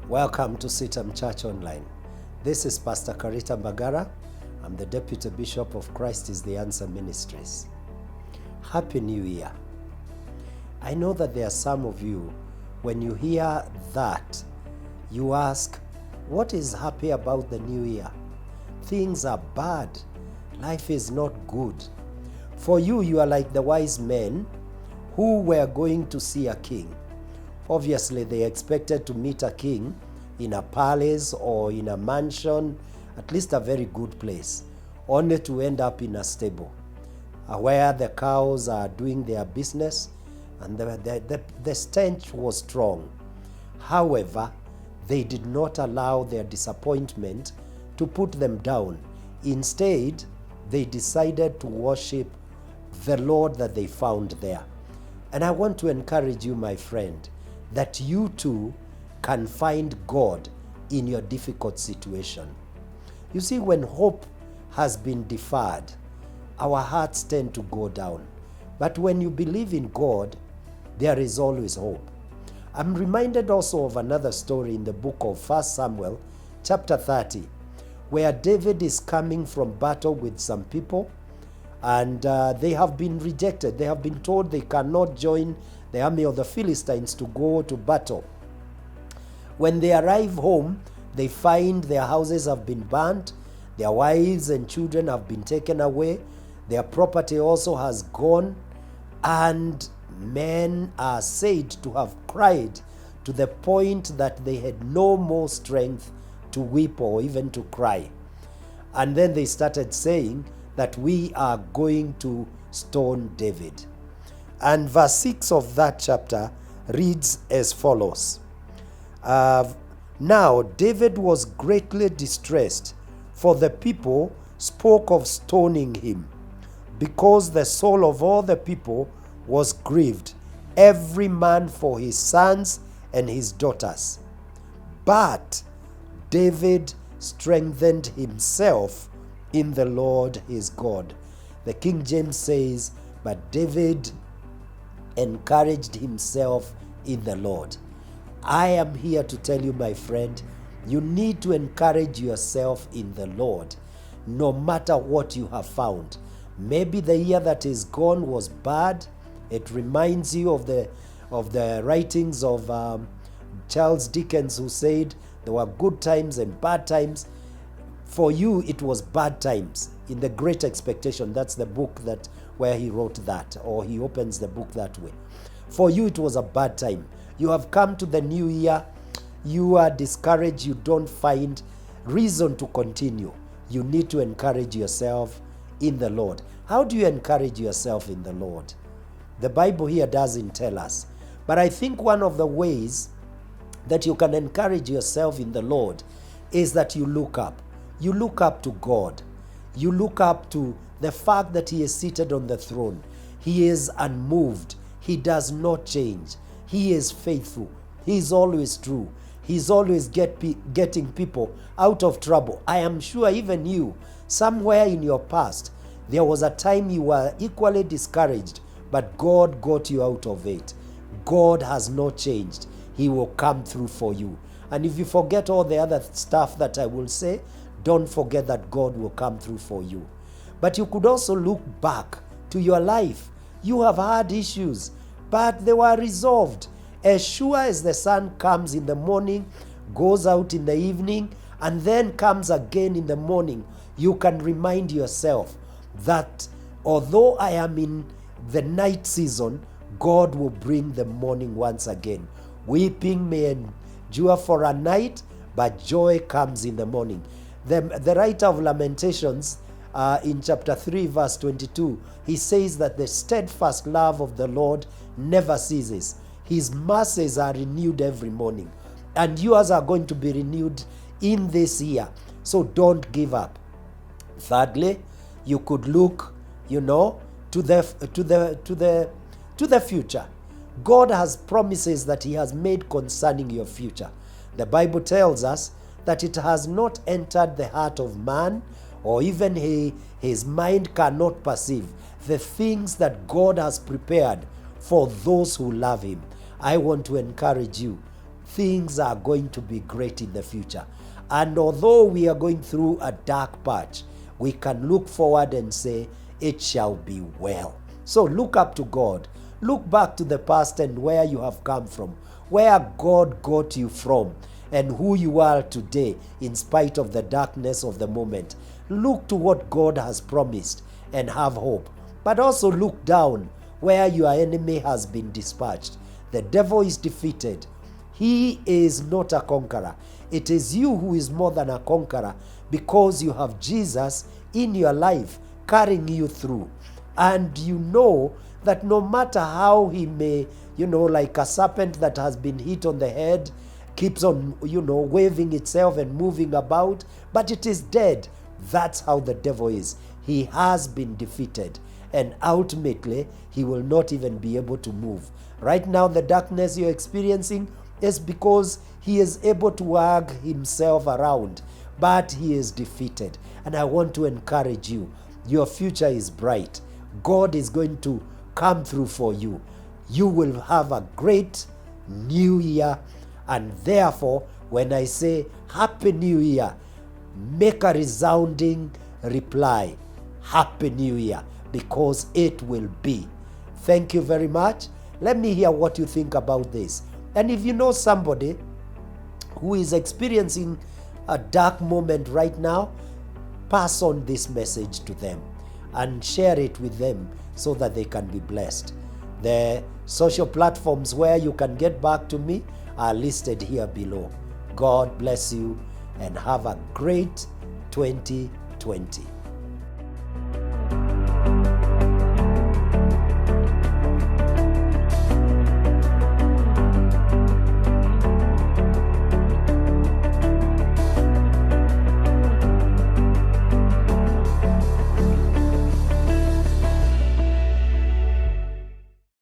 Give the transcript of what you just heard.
Welcome to CITAM ChurchOnline. This is Pastor Karita Mbagara. I'm the Deputy Bishop of Christ is the Answer Ministries. Happy New Year. I know that there are some of you, when you hear that, you ask, what is happy about the new year? Things are bad. Life is not good. For you, you are like the wise men who were going to see a king. Obviously, they expected to meet a king in a palace or in a mansion, at least a very good place, only to end up in a stable where the cows are doing their business and the stench was strong. However, they did not allow their disappointment to put them down. Instead, they decided to worship the Lord that they found there. And I want to encourage you, my friend, that you too can find God in your difficult situation. You see, when hope has been deferred, our hearts tend to go down. But when you believe in God, there is always hope. I'm reminded also of another story in the book of 1 Samuel, chapter 30, where David is coming from battle with some people, and they have been rejected. They have been told they cannot join the army of the Philistines to go to battle. When they arrive home, they find their houses have been burnt, their wives and children have been taken away, their property also has gone, and men are said to have cried to the point that they had no more strength to weep or even to cry. And then they started saying that we are going to stone David. And verse 6 of that chapter reads as follows. Now David was greatly distressed, for the people spoke of stoning him, because the soul of all the people was grieved, every man for his sons and his daughters. But David strengthened himself in the Lord his God. The King James says, but David encouraged himself in the Lord. I am here to tell you, my friend, you need to encourage yourself in the Lord, no matter what you have found. Maybe the year that is gone was bad. It reminds you of the writings of Charles Dickens, who said there were good times and bad times. For you, it was bad times. In The Great Expectation, that's the book where he wrote that, or he opens the book that way. For you, it was a bad time. You have come to the new year, you are discouraged, you don't find reason to continue. You need to encourage yourself in the Lord. How do you encourage yourself in the Lord? The Bible here doesn't tell us. But I think one of the ways that you can encourage yourself in the Lord is that you look up. You look up to God. You look up to the fact that He is seated on the throne. He is unmoved. He does not change. He is faithful. He is always true. He's always getting people out of trouble. I am sure even you, somewhere in your past, there was a time you were equally discouraged, but God got you out of it. God has not changed. He will come through for you. And if you forget all the other stuff that I will say, don't forget that God will come through for you. But you could also look back to your life. You have had issues, but they were resolved. As sure as the sun comes in the morning, goes out in the evening, and then comes again in the morning, you can remind yourself that although I am in the night season, God will bring the morning once again. Weeping may endure for a night, but joy comes in the morning. The writer of Lamentations, in chapter 3, verse 22, he says that the steadfast love of the Lord never ceases. His mercies are renewed every morning. And yours are going to be renewed in this year. So don't give up. Thirdly, you could look, to the future. God has promises that He has made concerning your future. The Bible tells us that it has not entered the heart of man, or even his mind cannot perceive the things that God has prepared for those who love Him. I want to encourage you things are going to be great in the future. And although we are going through a dark patch, we can look forward and say, it shall be well. So look up to God. Look back to the past and where you have come from, where God got you from, and who you are today in spite of the darkness of the moment. Look to what God has promised and have hope. But also look down where your enemy has been dispatched. The devil is defeated. He is not a conqueror. It is you who is more than a conqueror because you have Jesus in your life carrying you through. And you know that no matter how he may, like a serpent that has been hit on the head, keeps on, waving itself and moving about, but it is dead. That's how the devil is. He has been defeated. And ultimately, he will not even be able to move. Right now, the darkness you're experiencing is because he is able to wag himself around, but he is defeated. And I want to encourage you. Your future is bright. God is going to come through for you. You will have a great new year. And therefore, when I say Happy New Year, make a resounding reply. Happy New Year, because it will be. Thank you very much. Let me hear what you think about this. And if you know somebody who is experiencing a dark moment right now, pass on this message to them and share it with them so that they can be blessed. The social platforms where you can get back to me are listed here below. God bless you and have a great 2020.